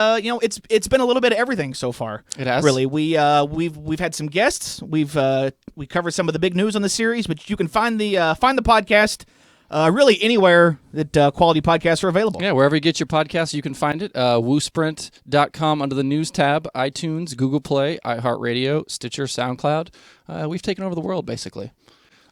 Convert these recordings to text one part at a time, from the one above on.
it's been a little bit of everything so far. It has. Really. We've had some guests. We covered some of the big news on the series, but you can find the podcast really anywhere that quality podcasts are available. Yeah, wherever you get your podcasts, you can find it. Woosprint.com under the news tab, iTunes, Google Play, iHeartRadio, Stitcher, SoundCloud. We've taken over the world, basically.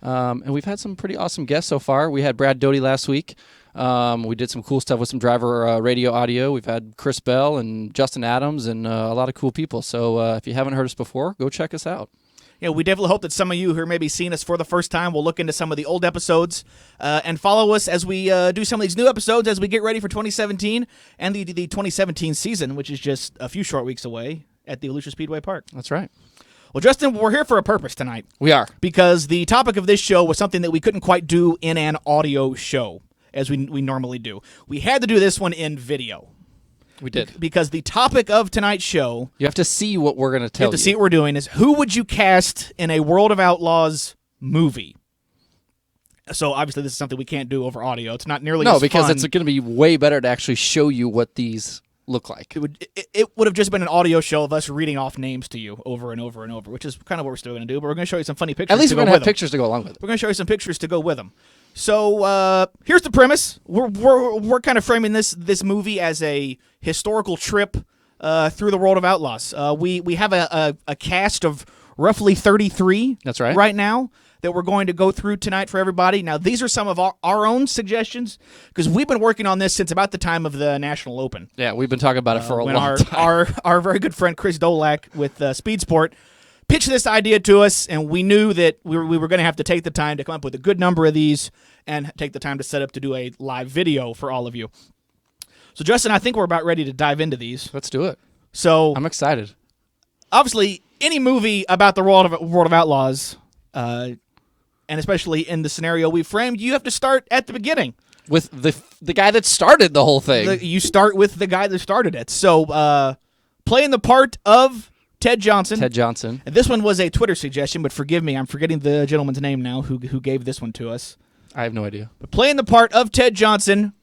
And we've had some pretty awesome guests so far. We had Brad Dodi last week. We did some cool stuff with some driver radio audio. We've had Chris Bell and Justin Adams and a lot of cool people. So if you haven't heard us before, go check us out. Yeah, we definitely hope that some of you who are maybe seeing us for the first time will look into some of the old episodes and follow us as we do some of these new episodes as we get ready for 2017 and the 2017 season, which is just a few short weeks away at the Volusia Speedway Park. That's right. Well, Justin, we're here for a purpose tonight. We are. Because the topic of this show was something that we couldn't quite do in an audio show as we normally do. We had to do this one in video. We did. Because the topic of tonight's show... You have to see what we're going to tell you. You have to see what we're doing is who would you cast in a World of Outlaws movie? So obviously this is something we can't do over audio. It's not nearly as fun. No, because it's going to be way better to actually show you what these look like. It would have just been an audio show of us reading off names to you over and over and over, which is kind of what we're still going to do, but we're going to show you some funny pictures. At least we're going to have pictures to go along with it. We're going to show you some pictures to go with them. So here's the premise. We're kind of framing this movie as a historical trip through the World of Outlaws. We have a cast of roughly 33. That's right. Right now that we're going to go through tonight for everybody. Now these are some of our own suggestions because we've been working on this since about the time of the National Open. Yeah, we've been talking about it for a long time. Our very good friend Chris Dolak with Speed Sport pitched this idea to us, and we knew that we were going to have to take the time to come up with a good number of these and take the time to set up to do a live video for all of you. So, Justin, I think we're about ready to dive into these. Let's do it. So, I'm excited. Obviously, any movie about the World of Outlaws, and especially in the scenario we framed, you have to start at the beginning. With the guy that started the whole thing. You start with the guy that started it. So, playing the part of Ted Johnson. And this one was a Twitter suggestion, but forgive me, I'm forgetting the gentleman's name now who gave this one to us. I have no idea. But playing the part of Ted Johnson,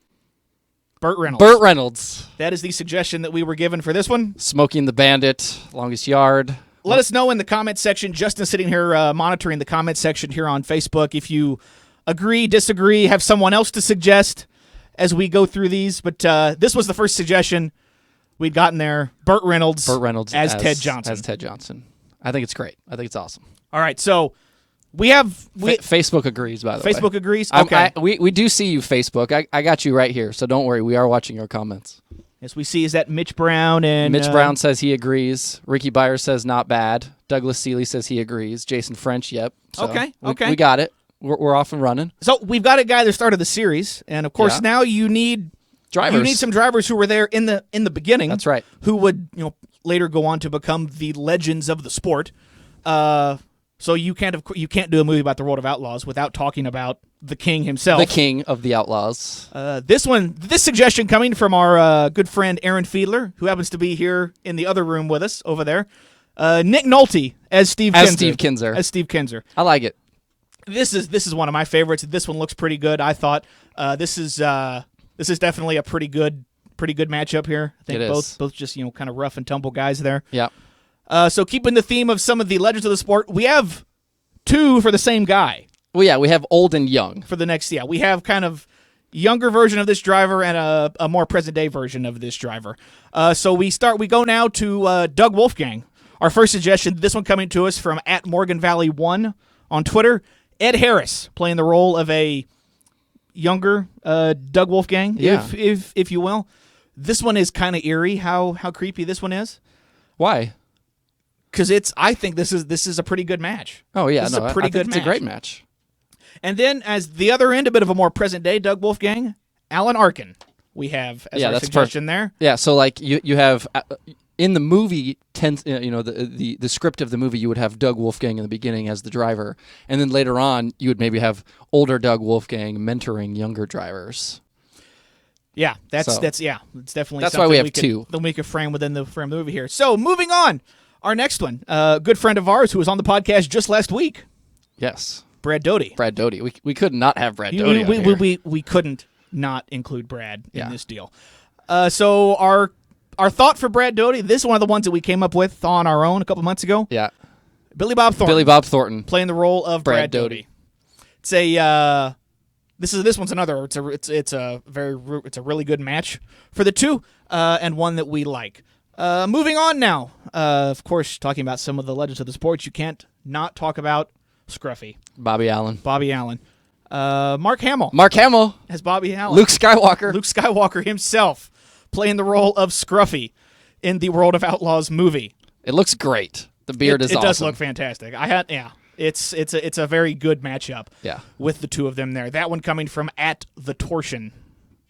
Burt Reynolds. Burt Reynolds. That is the suggestion that we were given for this one. Smoking the Bandit, Longest Yard. Let us know in the comment section. Justin's sitting here monitoring the comment section here on Facebook. If you agree, disagree, have someone else to suggest as we go through these. But this was the first suggestion we'd gotten there. Burt Reynolds as Ted Johnson. I think it's great. I think it's awesome. All right, so we have... Facebook agrees, by the way. Facebook agrees? Okay. We do see you, Facebook. I got you right here, so don't worry. We are watching your comments. Yes, we see is that Mitch Brown and... Mitch Brown says he agrees. Ricky Byers says not bad. Douglas Seeley says he agrees. Jason French, yep. So okay. We got it. We're off and running. So we've got a guy that started the series, and of course now you need... drivers. You need some drivers who were there in the beginning. That's right. Who would later go on to become the legends of the sport. So you can't do a movie about the World of Outlaws without talking about the king himself. The king of the Outlaws. This suggestion coming from our good friend Aaron Fiedler, who happens to be here in the other room with us over there. Nick Nolte as Steve Kinser. I like it. This is one of my favorites. This one looks pretty good. I thought this is definitely a pretty good matchup here. I think both just kind of rough and tumble guys there. Yeah. So keeping the theme of some of the legends of the sport, we have two for the same guy. Well, yeah, we have old and young for the next. Yeah, we have kind of younger version of this driver and a more present day version of this driver. So we go now to Doug Wolfgang. Our first suggestion. This one coming to us from @MorganValley1 on Twitter. Ed Harris playing the role of a younger Doug Wolfgang, if you will. This one is kind of eerie. How creepy this one is. Why? Because I think this is a pretty good match. Oh yeah, it's a great match. And then as the other end, a bit of a more present day Doug Wolfgang, Alan Arkin. We have as our suggestion there. Yeah, so like you have in the movie, the script of the movie, you would have Doug Wolfgang in the beginning as the driver, and then later on you would maybe have older Doug Wolfgang mentoring younger drivers. Yeah, it's definitely that's why we have two. Then we could frame within the frame of the movie here. So moving on, our next one, a good friend of ours who was on the podcast just last week. Yes, Brad Dodi. We could not have Brad Dodi. We couldn't not include Brad in this deal. So our our thought for Brad Dodi, this is one of the ones that we came up with on our own a couple months ago. Yeah. Billy Bob Thornton. Playing the role of Brad Dodi. It's a this one's another. It's a really good match for the two, and one that we like. Moving on now. Of course, talking about some of the legends of the sport, you can't not talk about Scruffy. Bobby Allen. Mark Hamill. As Bobby Allen. Luke Skywalker himself playing the role of Scruffy in the World of Outlaws movie. It looks great. The beard is awesome. It does look fantastic. It's a very good matchup. Yeah. With the two of them there. That one coming from @TheTorsion.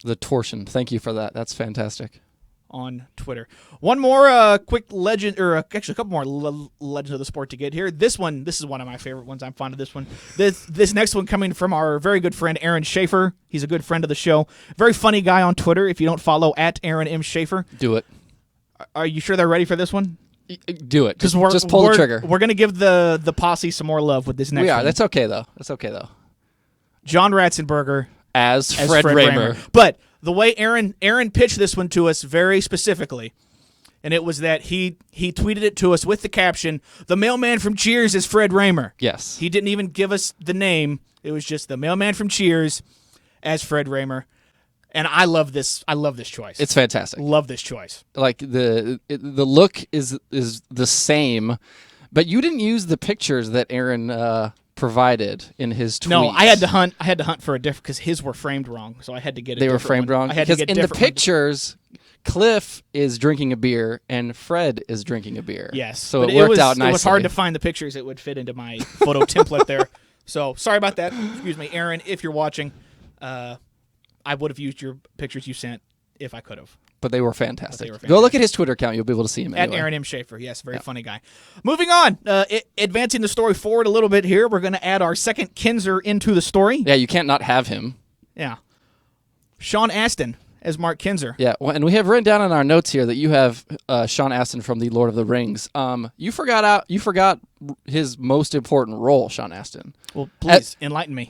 The Torsion. Thank you for that. That's fantastic. On Twitter. One more quick legend, or actually a couple more legends of the sport to get here. This is one of my favorite ones. I'm fond of this one. This next one coming from our very good friend Aaron Schaefer. He's a good friend of the show. Very funny guy on Twitter. If you don't follow @Aaron M. Schaefer. Do it. Are you sure they're ready for this one? Do it. Just pull the trigger. We're going to give the posse some more love with this next one. That's okay, though. John Ratzenberger as Fred Raymer. But the way Aaron pitched this one to us very specifically, and it was that he tweeted it to us with the caption, "The mailman from Cheers is Fred Raymer." Yes. He didn't even give us the name. It was just the mailman from Cheers as Fred Raymer. And I love this choice. It's fantastic. Love this choice. Like the look is the same, but you didn't use the pictures that Aaron provided in his tweets. No, I had to hunt for a different, because his were framed wrong, so I had to get a different one. They were framed wrong? Because in the pictures, Cliff is drinking a beer and Fred is drinking a beer. Yes. So it worked out nicely. It was hard to find the pictures that would fit into my photo template there. So sorry about that. Excuse me, Aaron, if you're watching. I would have used your pictures you sent if I could have. But they were fantastic. Go look at his Twitter account. You'll be able to see him anyway. @Aaron M. Schaefer. Yes, very funny guy. Moving on. Advancing the story forward a little bit here, we're going to add our second Kinser into the story. Yeah, you can't not have him. Yeah. Sean Astin as Mark Kinser. Yeah, well, and we have written down in our notes here that you have Sean Astin from the Lord of the Rings. You forgot his most important role, Sean Astin. Well, please enlighten me.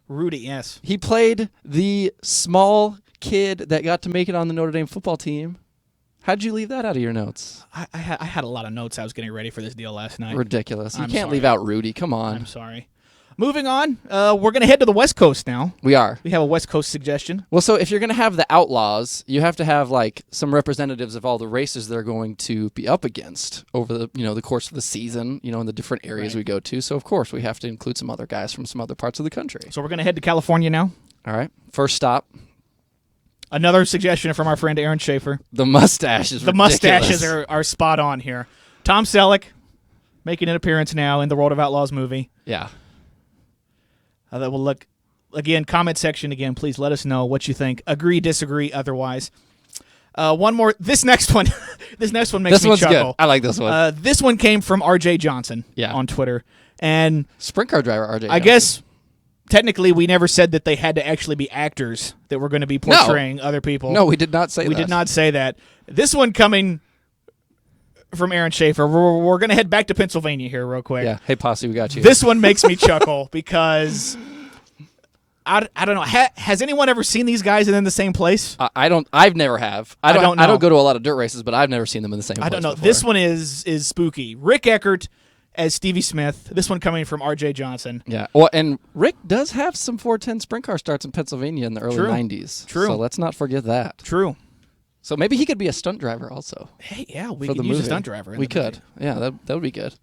Rudy, yes. He played the small kid that got to make it on the Notre Dame football team. How'd you leave that out of your notes? I had a lot of notes I was getting ready for this deal last night. Ridiculous. You can't leave out Rudy. Come on. I'm sorry. Moving on, we're going to head to the West Coast now. We are. We have a West Coast suggestion. Well, so if you're going to have the Outlaws, you have to have like some representatives of all the races they're going to be up against over the course of the season, in the different areas we go to. So of course we have to include some other guys from some other parts of the country. So we're going to head to California now. All right. First stop. Another suggestion from our friend Aaron Schaefer. The mustaches. The mustaches are spot on here. Tom Selleck making an appearance now in the World of Outlaws movie. Yeah. That will look, again, comment section again. Please let us know what you think. Agree, disagree, otherwise. One more. This next one makes me chuckle. This one's good. I like this one. This one came from RJ Johnson on Twitter. And sprint car driver RJ I guess technically we never said that they had to actually be actors that were going to be portraying other people. No, we did not say that. We did not say that. This one coming from Aaron Schaefer. We're going to head back to Pennsylvania here real quick. Yeah. Hey, Posse, we got you. This one makes me chuckle because I don't know. Has anyone ever seen these guys in the same place? I've never have. I don't go to a lot of dirt races, but I've never seen them in the same place. I don't know. Before. This one is spooky. Rick Eckert as Stevie Smith. This one coming from RJ Johnson. Yeah. Well, and Rick does have some 410 sprint car starts in Pennsylvania in the early 90s. True. So let's not forget that. True. So maybe he could be a stunt driver also. Hey, yeah, we could use a stunt driver. We could. Yeah, that would be good.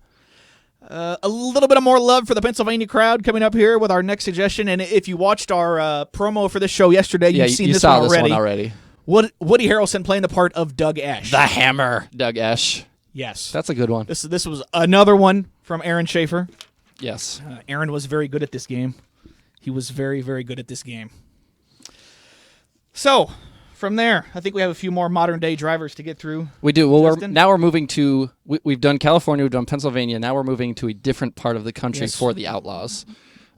A little bit of more love for the Pennsylvania crowd coming up here with our next suggestion. And if you watched our promo for this show yesterday, you've seen this one already. This one already. Woody Harrelson playing the part of Doug Ash. The Hammer. Doug Ash. Yes. That's a good one. This was another one from Aaron Schaefer. Yes. Aaron was very good at this game. He was very, very good at this game. So, from there, I think we have a few more modern-day drivers to get through. We do. Well, now we're moving to we've done California, we've done Pennsylvania. Now we're moving to a different part of the country for the Outlaws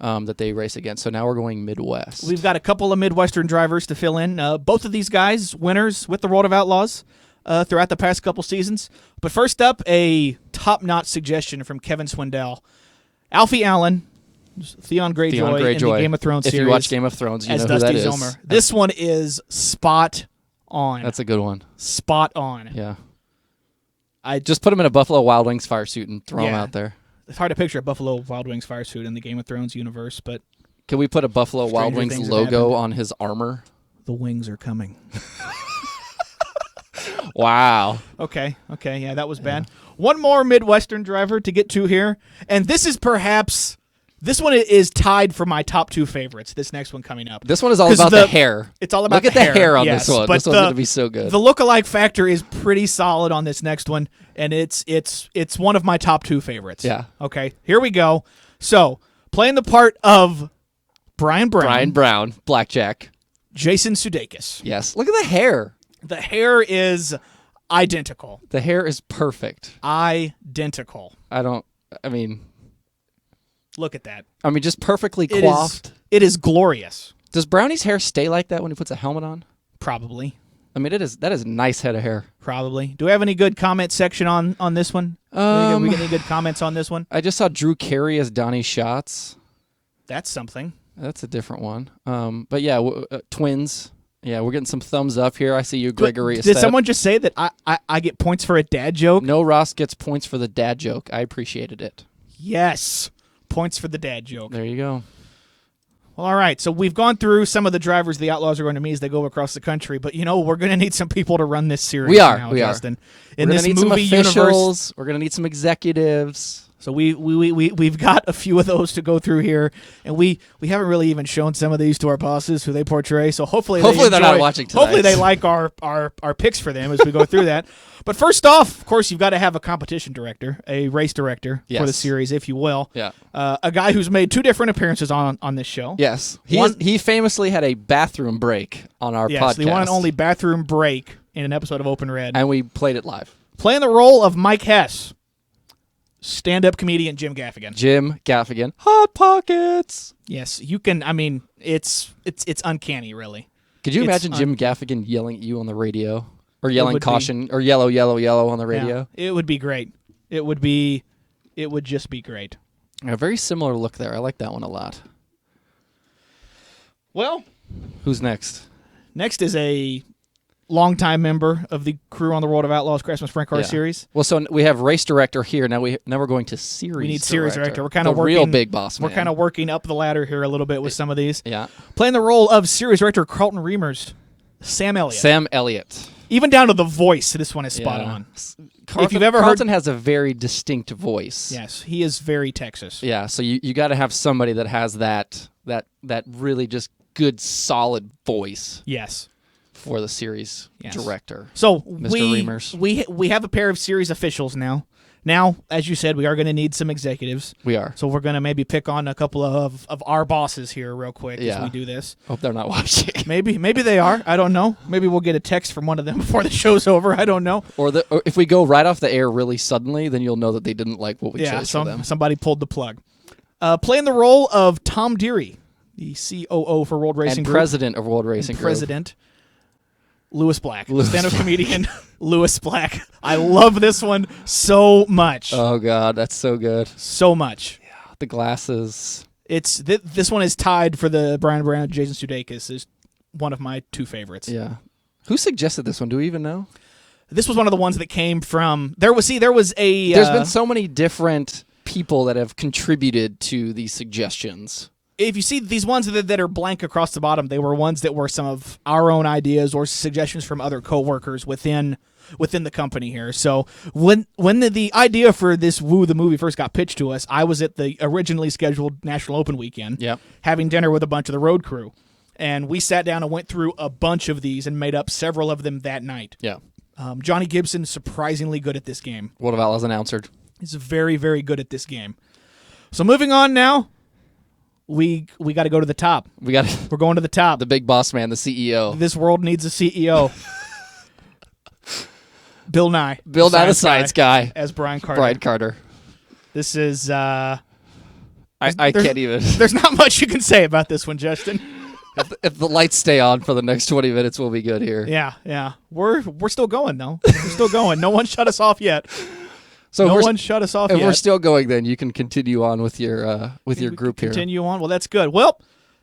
that they race against. So now we're going Midwest. We've got a couple of Midwestern drivers to fill in. Both of these guys, winners with the World of Outlaws throughout the past couple seasons. But first up, a top-notch suggestion from Kevin Swindell. Alfie Allen, Theon Greyjoy in the Game of Thrones series. If you watch Game of Thrones, you know who Dusty that is. Zomer. This one is spot on. That's a good one. Spot on. Yeah. I just put him in a Buffalo Wild Wings fire suit and throw him out there. It's hard to picture a Buffalo Wild Wings fire suit in the Game of Thrones universe, but can we put a Buffalo Wild Wings logo on his armor? The wings are coming. Wow. Okay, yeah, that was bad. One more Midwestern driver to get to here, and this is perhaps... This one is tied for my top 2 favorites. This next one coming up. This one is all about the hair. It's all about Look the hair. Look at the hair on yes, this one. This one's going to be so good. The lookalike factor is pretty solid on this next one, and it's one of my top 2 favorites. Yeah. Okay, here we go. So, playing the part of Brian Brown, Blackjack. Jason Sudeikis. Yes. Look at the hair. The hair is identical. The hair is perfect. Identical. Look at that. Just perfectly coiffed. It is glorious. Does Brownie's hair stay like that when he puts a helmet on? Probably. That is a nice head of hair. Probably. Do we have any good comment section on this one? We get any good comments on this one? I just saw Drew Carey as Donnie Schatz. That's something. That's a different one. But yeah, twins. Yeah, we're getting some thumbs up here. I see you, Gregory. Did someone just say that I get points for a dad joke? No, Ross gets points for the dad joke. I appreciated it. Yes. Points for the dad joke. There you go. Well, all right. So we've gone through some of the drivers the Outlaws are going to meet as they go across the country, but we're going to need some people to run this series. We are. Justin. In this movie universe, we're going to need some executives. So we've got a few of those to go through here, and we haven't really even shown some of these to our bosses who they portray. So hopefully they're not watching tonight. Hopefully they like our picks for them as we go through that. But first off, of course, you've got to have a competition director, a race director for the series, if you will. Yeah. A guy who's made 2 different appearances on this show. Yes. He famously had a bathroom break on our podcast. Yes, the one and only bathroom break in an episode of Open Red. And we played it live. Playing the role of Mike Hess. Stand-up comedian Jim Gaffigan. Jim Gaffigan. Hot Pockets. Yes, you can. It's uncanny, really. Could you imagine Jim Gaffigan yelling at you on the radio, or yelling caution, or yellow, yellow, yellow on the radio? Yeah, it would be great. It would just be great. A very similar look there. I like that one a lot. Well, who's next? Next is a longtime member of the crew on the World of Outlaws Craftsman Sprint Car Series. Well, so we have race director here. Now we're going to series. We need series director. We're kind of real big boss man. We're kind of working up the ladder here a little bit with some of these. Yeah. Playing the role of series director Carlton Reimers, Sam Elliott. Even down to the voice, this one is spot on. If you've ever Carlton has a very distinct voice. Yes, he is very Texas. Yeah, so you got to have somebody that has that really just good solid voice. Yes. For the series director. So Mr. Reimers. we have a pair of series officials now. Now, as you said, we are going to need some executives. We are. So we're going to maybe pick on a couple of our bosses here real quick as we do this. Hope they're not watching. Maybe they are. I don't know. Maybe we'll get a text from one of them before the show's over. I don't know. Or if we go right off the air really suddenly, then you'll know that they didn't like what we chose for them. Somebody pulled the plug. Playing the role of Tom Deary, the COO for World Racing Group. President of World Racing Group. President. Lewis Black, stand-up comedian Lewis Black. I love this one so much. Oh God, that's so good. So much. Yeah, the glasses. This one is tied for the Brian Brown, Jason Sudeikis is one of my 2 favorites. Yeah. Who suggested this one? Do we even know? This was one of the ones that came from. There was a. There's been so many different people that have contributed to these suggestions. If you see these ones that are blank across the bottom, they were ones that were some of our own ideas or suggestions from other coworkers within the company here. So when the idea for this Woo the movie first got pitched to us, I was at the originally scheduled National Open weekend, having dinner with a bunch of the road crew, and we sat down and went through a bunch of these and made up several of them that night. Yeah. Johnny Gibson, surprisingly good at this game. World of Outlaws announcer. He's very, very good at this game. So moving on now. We got to go to the top. We're going to the top. The big boss man, the CEO. This world needs a CEO. Bill Nye. Bill Nye, the science guy. As Brian Carter. This is... I can't even... There's not much you can say about this one, Justin. If the lights stay on for the next 20 minutes, we'll be good here. Yeah. We're still going, though. We're still going. No one shut us off yet. So no one shut us off yet. If we're still going, then you can continue on with your group here. Continue on. Well, that's good. Well,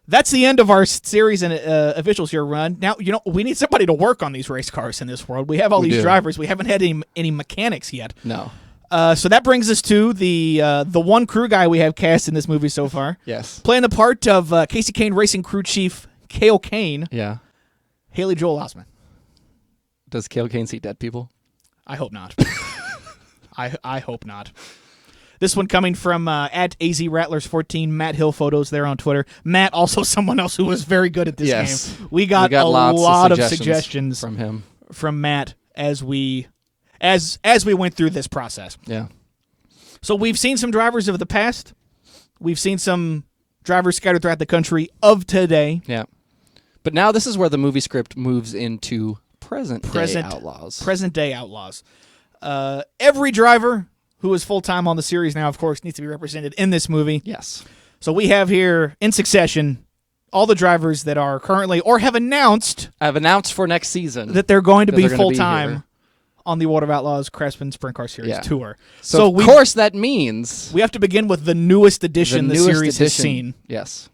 That's the end of our series and officials here run. Now, we need somebody to work on these race cars in this world. We have all these drivers. We haven't had any mechanics yet. No. So that brings us to the one crew guy we have cast in this movie so far. Yes. Playing the part of Casey Kane Racing Crew Chief Cale Kane. Yeah. Haley Joel Osment. Does Cale Kane see dead people? I hope not. I hope not. This one coming from at AZRattlers14, Matt Hill photos there on Twitter. Matt, also someone else who was very good at this game. We got a lot of suggestions from him, from Matt as we went through this process. Yeah. So we've seen some drivers of the past. We've seen some drivers scattered throughout the country of today. Yeah. But now this is where the movie script moves into present-day outlaws. Present-day outlaws. Every driver who is full-time on the series now, of course, needs to be represented in this movie. Yes. So we have here, in succession, all the drivers that are currently or have announced for next season that they're going to be full-time on the World of Outlaws Craftsman Sprint Car Series Tour. So of course that means we have to begin with the newest edition the series has seen. Yes.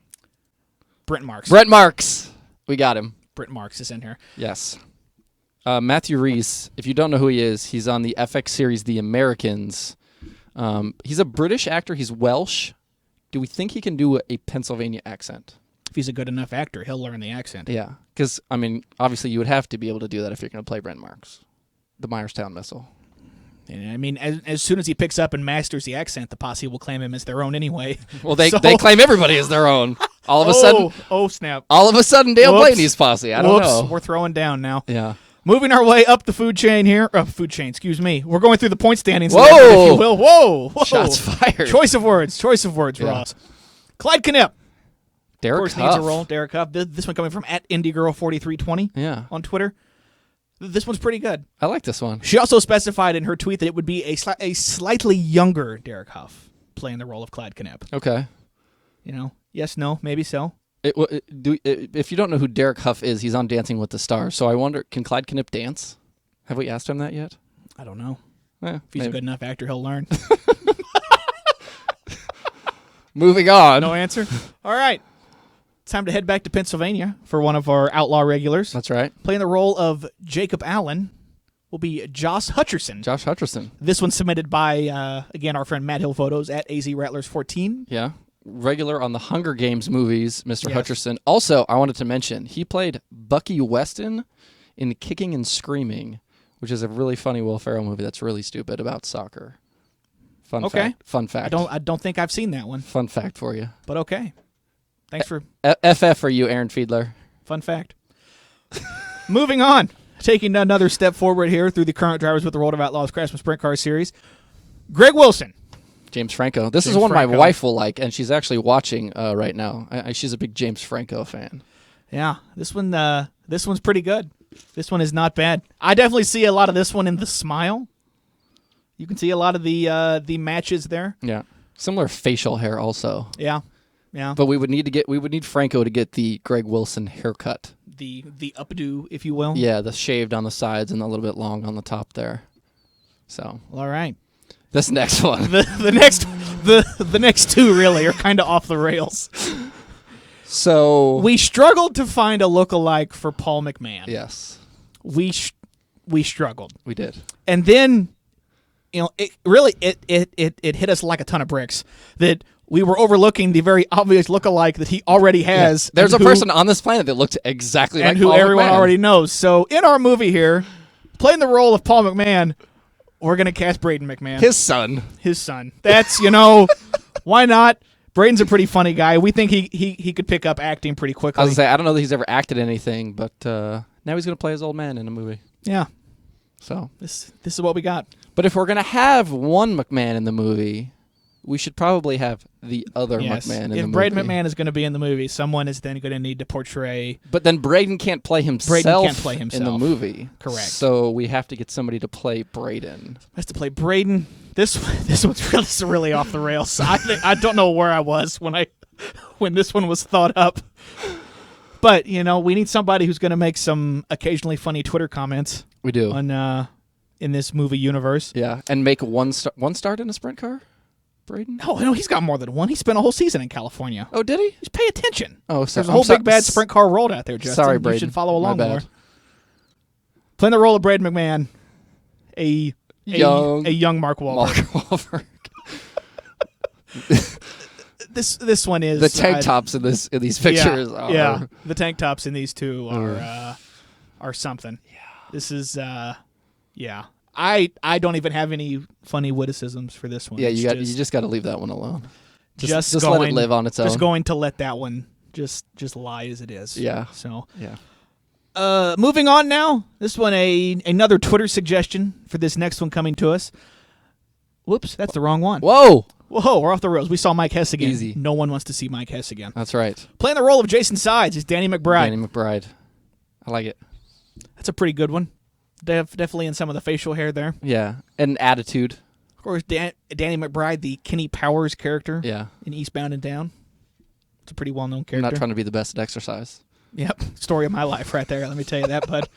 Brent Marks. Brent Marks. We got him. Brent Marks is in here. Yes. Matthew Reese, if you don't know who he is, he's on the FX series The Americans. He's a British actor. He's Welsh. Do we think he can do a Pennsylvania accent? If he's a good enough actor, he'll learn the accent. Yeah, because, obviously you would have to be able to do that if you're going to play Brent Marks, the Myerstown Missile. And as soon as he picks up and masters the accent, the posse will claim him as their own anyway. Well, they claim everybody as their own. All of a sudden... Oh, snap. All of a sudden, Dale Blaney's posse. I don't know. We're throwing down now. Yeah. Moving our way up the food chain here. Excuse me. We're going through the point standings. Whoa! If you will. Whoa! Shots fired. Choice of words, Ross. Clyde Knipp. Derek Of course, Huff. needs a role. Derek Huff. This one coming from at IndieGirl4320 on Twitter. This one's pretty good. I like this one. She also specified in her tweet that it would be a slightly younger Derek Huff playing the role of Clyde Knipp. Okay. Yes, no, maybe so. If you don't know who Derek Huff is, he's on Dancing with the Stars. So I wonder, can Clyde Knipp dance? Have we asked him that yet? I don't know. If he's a good enough actor, he'll learn. Moving on. No answer? All right. It's time to head back to Pennsylvania for one of our Outlaw regulars. That's right. Playing the role of Jacob Allen will be Josh Hutcherson. Josh Hutcherson. This one's submitted by, again, our friend Matt Hill Photos at AZRattlers14. Yeah. Regular on the Hunger Games movies, Mr. Hutcherson. Also, I wanted to mention, he played Bucky Weston in Kicking and Screaming, which is a really funny Will Ferrell movie that's really stupid about soccer. Fun fact. I don't think I've seen that one. Fun fact for you. But okay. Thanks for... FF for you, Aaron Fiedler. Fun fact. Moving on. Taking another step forward here through the current drivers with the World of Outlaws Craftsman Sprint Car Series. Greg Wilson. James Franco. This is one my wife will like, and she's actually watching right now. She's a big James Franco fan. Yeah, this one's pretty good. This one is not bad. I definitely see a lot of this one in the smile. You can see a lot of the matches there. Yeah, similar facial hair also. Yeah. But we would need Franco to get the Greg Wilson haircut. The updo, if you will. Yeah, the shaved on the sides and a little bit long on the top there. So. All right. This next one. The next two really are kind of off the rails. So we struggled to find a lookalike for Paul McMahon. Yes. We struggled. We did. And then, it hit us like a ton of bricks that we were overlooking the very obvious lookalike that he already has. Yeah. There's a person on this planet that looked exactly like Paul McMahon. And who everyone already knows. So in our movie here, playing the role of Paul McMahon, we're going to cast Braden McMahon. His son. That's, why not? Braden's a pretty funny guy. We think he could pick up acting pretty quickly. I was going to say, I don't know that he's ever acted anything, but now he's going to play his old man in a movie. Yeah. So this is what we got. But if we're going to have one McMahon in the movie, we should probably have the other McMahon in the movie. If Braden McMahon is going to be in the movie, someone is then going to need to portray... But then Braden can't play himself in the movie. Correct. So we have to get somebody to play Braden. Has to play Braden. This one's really off the rails. I don't know where I was when this one was thought up. But, we need somebody who's going to make some occasionally funny Twitter comments. We do. In this movie universe. Yeah, and make one start in a sprint car? Braden? Oh, no, he's got more than one. He spent a whole season in California. Oh, did he? Just pay attention. Oh, sorry. There's a whole big bad sprint car world out there, Justin. Sorry, Braden. You should follow along My bad. more. Playing the role of Braden McMahon, a young Mark Wahlberg. This one is the tank tops in these pictures. Yeah, the tank tops in these two are something. Yeah. This is I don't even have any funny witticisms for this one. Yeah, you just got to leave that one alone. Just going, let it live on its own. Just going to let that one just lie as it is. Yeah. So yeah. Moving on now. This one another Twitter suggestion for this next one coming to us. Whoops, that's the wrong one. Whoa, we're off the rails. We saw Mike Hess again. Easy. No one wants to see Mike Hess again. That's right. Playing the role of Jason Sides is Danny McBride. Danny McBride. I like it. That's a pretty good one. Definitely in some of the facial hair there. Yeah, and attitude. Of course, Danny McBride, the Kenny Powers character in Eastbound and Down. It's a pretty well-known character. I'm not trying to be the best at exercise. Yep, story of my life right there. Let me tell you that, bud.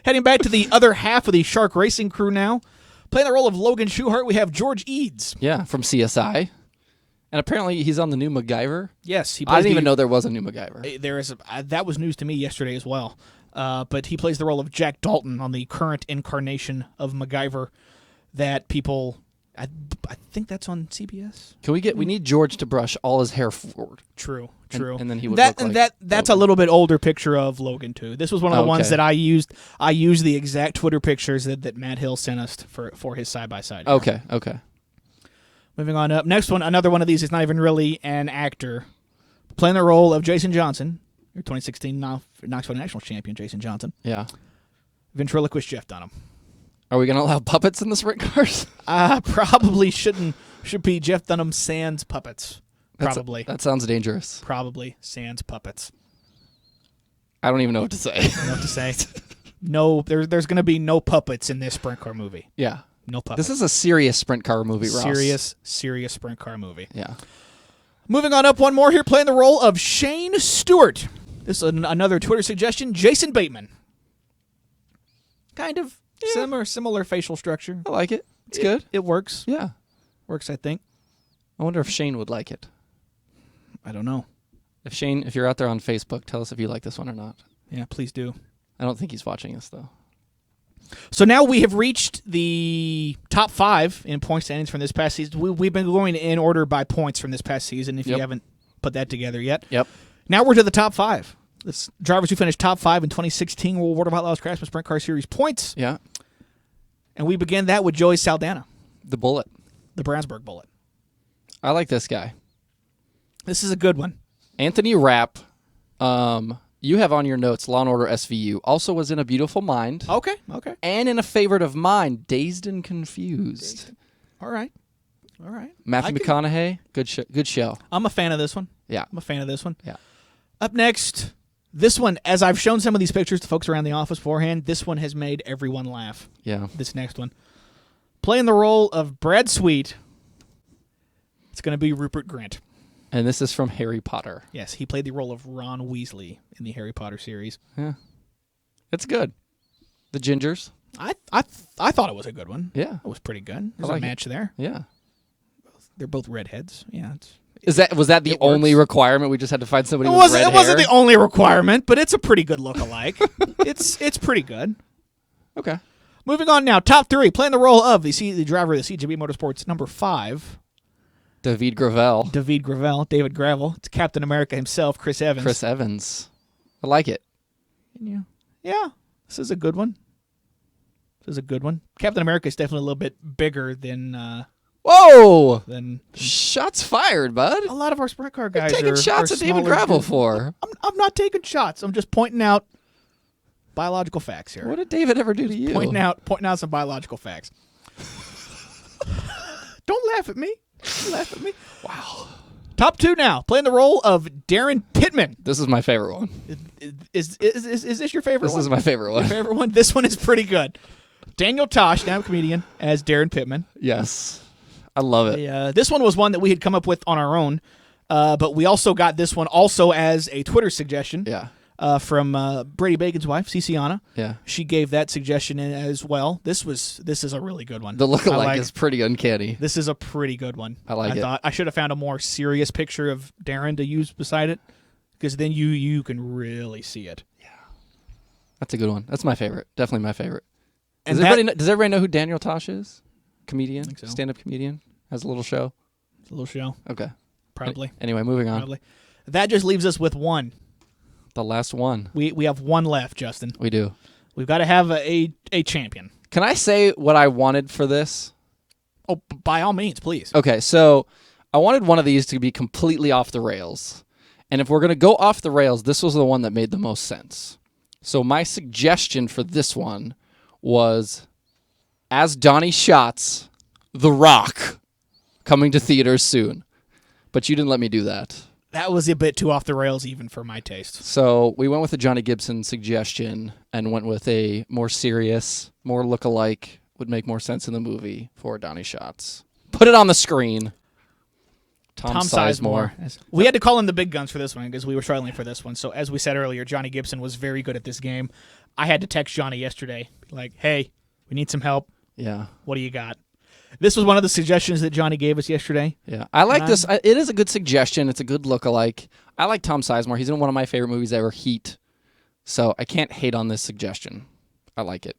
Heading back to the other half of the Shark Racing crew now. Playing the role of Logan Schuchart, we have George Eads. Yeah, from CSI. And apparently he's on the new MacGyver. Yes. I didn't even know there was a new MacGyver. There is that was news to me yesterday as well. But he plays the role of Jack Dalton on the current incarnation of MacGyver that people... I think that's on CBS. We need George to brush all his hair forward. True. And then he would look like that's Logan. A little bit older picture of Logan too. This was one of the ones that I used. I used the exact Twitter pictures that Matt Hill sent us for his side by side. Okay. Moving on up. Next one, another one of these is not even really an actor. Playing the role of Jason Johnson, your 2016 Knoxville National Champion, Jason Johnson. Yeah. Ventriloquist Jeff Dunham. Are we going to allow puppets in the sprint cars? Probably should be Jeff Dunham sans puppets. Probably. That sounds dangerous. Probably sans puppets. I don't even know what to say. I don't know what to say. No, there's going to be no puppets in this sprint car movie. Yeah. No puppets. This is a serious sprint car movie, Ross. Serious sprint car movie. Yeah. Moving on up, one more here, playing the role of Shane Stewart. This is another Twitter suggestion, Jason Bateman. Kind of similar facial structure. I like it. It's good. It works. Yeah. Works, I think. I wonder if Shane would like it. I don't know. If you're out there on Facebook, tell us if you like this one or not. Yeah, please do. I don't think he's watching us, though. So now we have reached the top 5 in point standings from this past season. We've been going in order by points from this past season, if you haven't put that together yet. Yep. Now we're to the top 5. This drivers who finished top 5 in 2016 World of Outlaws Craftsman Sprint Car Series points. Yeah. And we begin that with Joey Saldana. The Bullet. The Brownsburg Bullet. I like this guy. This is a good one. Anthony Rapp, you have on your notes Law & Order SVU, also was in A Beautiful Mind. Okay. And in a favorite of mine, Dazed and Confused. All right. Matthew McConaughey, good show. I'm a fan of this one. Yeah. I'm a fan of this one. Yeah. Up next, this one, as I've shown some of these pictures to folks around the office beforehand, this one has made everyone laugh. Yeah. This next one. Playing the role of Brad Sweet, it's going to be Rupert Grint. And this is from Harry Potter. Yes, he played the role of Ron Weasley in the Harry Potter series. Yeah. It's good. The Gingers. I thought it was a good one. Yeah. It was pretty good. There's like a match there. Yeah. They're both redheads. Yeah. Was that the only requirement? We just had to find somebody with red hair? It wasn't the only requirement, but it's a pretty good look-alike. It's pretty good. Okay. Moving on now. Top 3. Playing the role of the driver of the CJB Motorsports number 5. David Gravel. David Gravel. It's Captain America himself, Chris Evans. I like it. Yeah. This is a good one. Captain America is definitely a little bit bigger than... Whoa! Than shots fired, bud. A lot of our sprint car guys taking shots at David Gravel for. I'm not taking shots. I'm just pointing out biological facts here. What did David ever do to you? Pointing out some biological facts. Don't laugh at me. Wow. Top 2 now. Playing the role of Darren Pittman. This is my favorite one. Is this your favorite one? This is my favorite one. Your favorite one? This one is pretty good. Daniel Tosh, now a comedian, as Darren Pittman. Yes. I love it. This one was one that we had come up with on our own, but we also got this one also as a Twitter suggestion. Yeah. from Brady Bacon's wife, Ciciana. Yeah. She gave that suggestion in as well. This is a really good one. The lookalike is pretty uncanny. This is a pretty good one. I like it. Thought I should have found a more serious picture of Darren to use beside it, because then you can really see it. Yeah. That's a good one. That's my favorite. Definitely my favorite. And Does everybody know who Daniel Tosh is? Comedian? I think so. Stand-up comedian? Has a little show? It's a little show. Okay. Probably. Anyway, moving on. Probably. That just leaves us with one. The last one. We have one left, Justin. We do. We've got to have a champion. Can I say what I wanted for this? Oh, by all means, please. Okay, so I wanted one of these to be completely off the rails. And if we're going to go off the rails, this was the one that made the most sense. So my suggestion for this one was, as Donnie Schatz, The Rock, coming to theaters soon. But you didn't let me do that. That was a bit too off the rails even for my taste. So we went with the Johnny Gibson suggestion and went with a more serious, more look-alike, would make more sense in the movie for Donnie Schatz. Put it on the screen. Tom Sizemore. We had to call in the big guns for this one because we were struggling for this one. So as we said earlier, Johnny Gibson was very good at this game. I had to text Johnny yesterday, like, hey, we need some help. Yeah. What do you got? This was one of the suggestions that Johnny gave us yesterday. Yeah. I like this. It is a good suggestion. It's a good look-alike. I like Tom Sizemore. He's in one of my favorite movies ever, Heat. So I can't hate on this suggestion. I like it.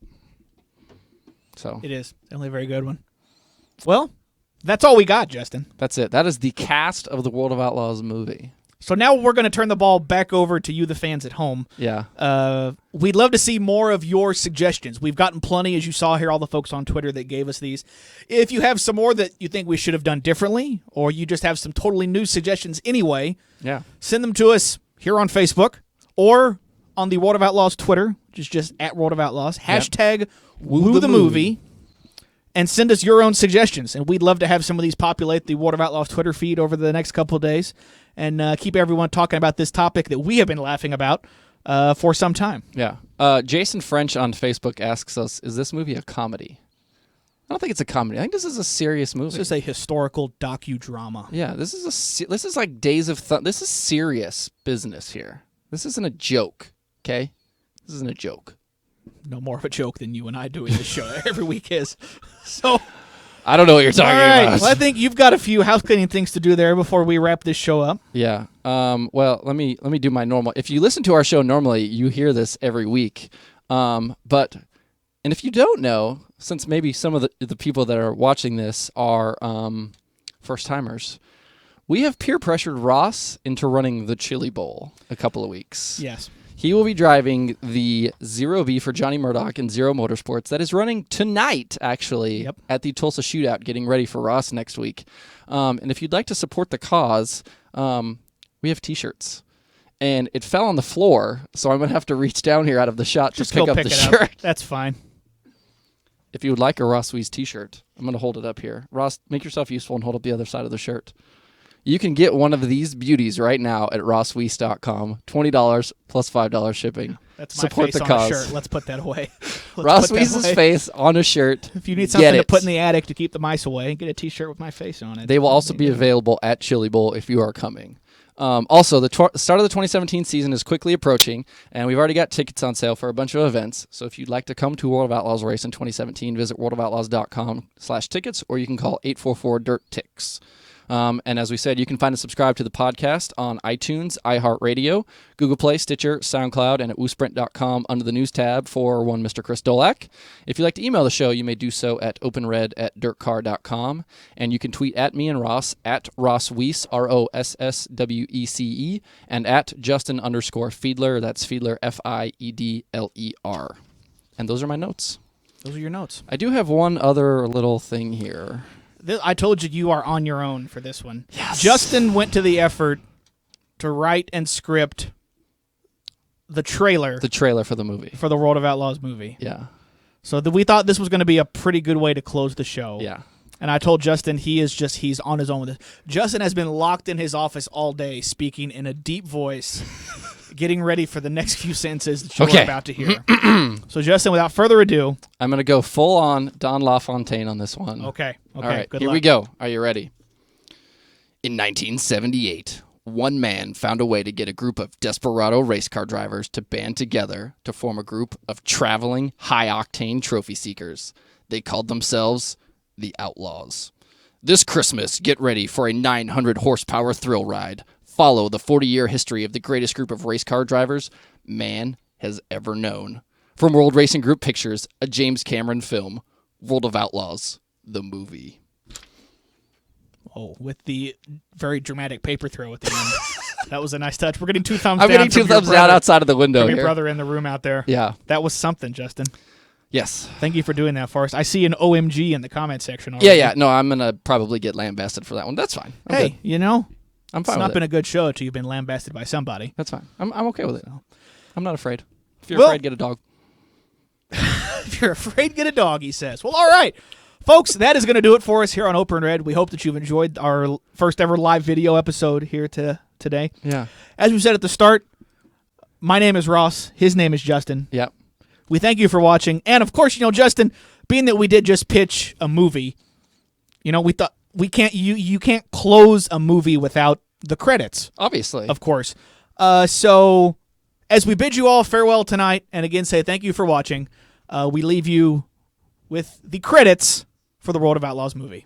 So it is definitely a very good one. Well, that's all we got, Justin. That's it. That is the cast of the World of Outlaws movie. So now we're going to turn the ball back over to you, the fans at home. Yeah. We'd love to see more of your suggestions. We've gotten plenty, as you saw here, all the folks on Twitter that gave us these. If you have some more that you think we should have done differently, or you just have some totally new suggestions anyway, send them to us here on Facebook or on the World of Outlaws Twitter, which is just at World of Outlaws. Hashtag Woo the Movie. And send us your own suggestions. And we'd love to have some of these populate the World of Outlaws Twitter feed over the next couple of days and keep everyone talking about this topic that we have been laughing about for some time. Yeah. Jason French on Facebook asks us, is this movie a comedy? I don't think it's a comedy. I think this is a serious movie. This is a historical docudrama. Yeah, this is like Days of Thunder. This is serious business here. This isn't a joke, okay? This isn't a joke. No more of a joke than you and I doing this show every week is. So I don't know what you're talking about. Well, I think you've got a few house cleaning things to do there before we wrap this show up. Yeah. Well, let me do my normal. If you listen to our show normally, you hear this every week. And if you don't know, since maybe some of the people that are watching this are first timers, we have peer pressured Ross into running the Chili Bowl a couple of weeks. Yes. He will be driving the Zero B for Johnny Murdoch in Zero Motorsports. That is running tonight, actually, at the Tulsa Shootout, getting ready for Ross next week. And if you'd like to support the cause, we have T-shirts. And it fell on the floor, so I'm going to have to reach down here out of the shot to pick up the shirt. That's fine. If you would like a Ross Weiss T-shirt, I'm going to hold it up here. Ross, make yourself useful and hold up the other side of the shirt. You can get one of these beauties right now at rossweiss.com. $20 plus $5 shipping. That's my Support face the on cause. a shirt. Let's put that away. Ross Weiss's face on a shirt. If you need something to put in the attic to keep the mice away, get a T-shirt with my face on it. They will also be available at Chili Bowl if you are coming. Also, the start of the 2017 season is quickly approaching, and we've already got tickets on sale for a bunch of events. So if you'd like to come to World of Outlaws race in 2017, visit worldofoutlaws.com/tickets, or you can call 844-DIRT-TICKS. And as we said, you can find and subscribe to the podcast on iTunes, iHeartRadio, Google Play, Stitcher, SoundCloud, and at woosprint.com under the news tab for one Mr. Chris Dolak. If you'd like to email the show, you may do so at openred@dirtcar.com. And you can tweet at me and Ross, at Ross Weiss, ROSSWECE, and at Justin_Fiedler. That's Fiedler, FIEDLER. And those are my notes. Those are your notes. I do have one other little thing here. I told you are on your own for this one. Yes. Justin went to the effort to write and script the trailer. The trailer for the movie. For the World of Outlaws movie. Yeah. So we thought this was going to be a pretty good way to close the show. Yeah. And I told Justin he's on his own with this. Justin has been locked in his office all day speaking in a deep voice, getting ready for the next few sentences that you're about to hear. So, Justin, without further ado, I'm going to go full on Don LaFontaine on this one. Okay. All right, good here luck. we go. Are you ready? In 1978, one man found a way to get a group of desperado race car drivers to band together to form a group of traveling, high-octane trophy seekers. They called themselves the Outlaws. This Christmas, get ready for a 900-horsepower thrill ride. Follow the 40-year history of the greatest group of race car drivers man has ever known. From World Racing Group Pictures, a James Cameron film, World of Outlaws, the movie. Oh, with the very dramatic paper throw at the end. That was a nice touch. We're getting 2 thumbs I'm down. getting 2 thumbs down outside of the window from your here. brother in the room out there. Yeah. That was something, Justin. Yes. Thank you for doing that for us. I see an OMG in the comment section already. Yeah. No, I'm going to probably get lambasted for that one. That's fine. I'm Hey, good. you know, I'm it's fine not with been it. a good show until you've been lambasted by somebody. That's fine. I'm okay with it. I'm not afraid. If you're Well- afraid, get a dog. If you're afraid, get a dog, he says. Well, all right. Folks, that is going to do it for us here on Open Red. We hope that you've enjoyed our first ever live video episode here today. Yeah. As we said at the start, my name is Ross. His name is Justin. Yep. We thank you for watching. And, of course, Justin, being that we did just pitch a movie, we thought you can't close a movie without the credits, Obviously. of course. So as we bid you all farewell tonight, and again say thank you for watching, we leave you with the credits for the World of Outlaws movie.